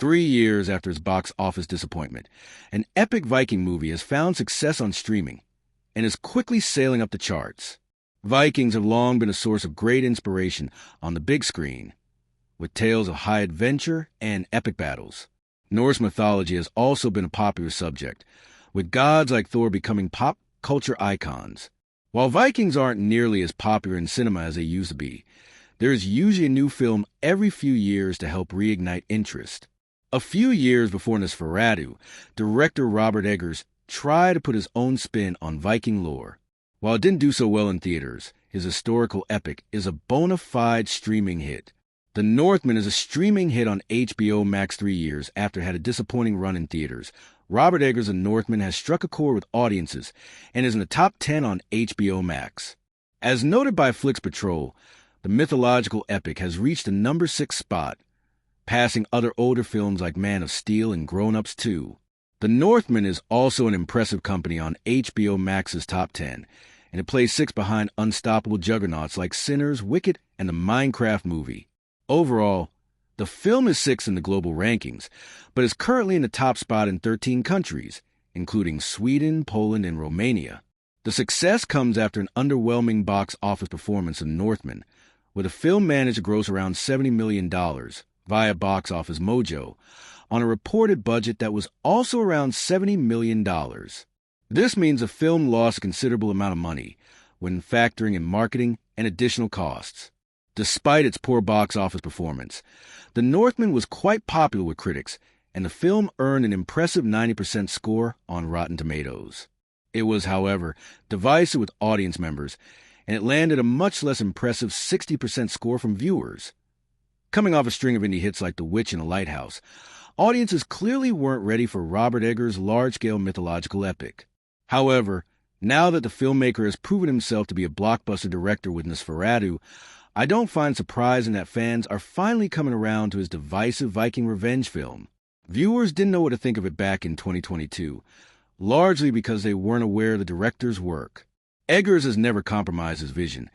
3 years after its box office disappointment, an epic Viking movie has found success on streaming and is quickly sailing up the charts. Vikings have long been a source of great inspiration on the big screen, with tales of high adventure and epic battles. Norse mythology has also been a popular subject, with gods like Thor becoming pop culture icons. While Vikings aren't nearly as popular in cinema as they used to be, there is usually a new film every few years to help reignite interest. A few years before Nosferatu, director Robert Eggers tried to put his own spin on Viking lore. While it didn't do so well in theaters, his historical epic is a bona fide streaming hit. The Northman is a streaming hit on HBO Max 3 years after it had a disappointing run in theaters. Robert Eggers' The Northman has struck a chord with audiences and is in the top 10 on HBO Max. As noted by Flix Patrol, the mythological epic has reached the number 6 spot, passing other older films like Man of Steel and Grown Ups 2. The Northman is also an impressive company on HBO Max's top 10, and it plays 6 behind unstoppable juggernauts like Sinners, Wicked, and the Minecraft movie. Overall, the film is 6th in the global rankings, but is currently in the top spot in 13 countries, including Sweden, Poland, and Romania. The success comes after an underwhelming box office performance of Northman, where the film managed to gross around $70 million via Box Office Mojo, on a reported budget that was also around $70 million. This means the film lost a considerable amount of money when factoring in marketing and additional costs. Despite its poor box office performance, The Northman was quite popular with critics, and the film earned an impressive 90% score on Rotten Tomatoes. It was, however, divisive with audience members, and it landed a much less impressive 60% score from viewers. Coming off a string of indie hits like The Witch and The Lighthouse, audiences clearly weren't ready for Robert Eggers' large-scale mythological epic. However, now that the filmmaker has proven himself to be a blockbuster director with Nosferatu, I don't find surprising that fans are finally coming around to his divisive Viking revenge film. Viewers didn't know what to think of it back in 2022, largely because they weren't aware of the director's work. Eggers has never compromised his vision,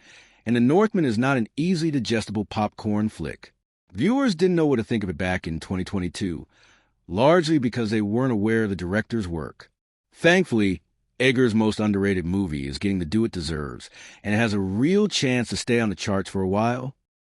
and The Northman is not an easily digestible popcorn flick. Viewers didn't know what to think of it back in 2022, largely because they weren't aware of the director's work. Thankfully, Eggers' most underrated movie is getting the due it deserves, and it has a real chance to stay on the charts for a while.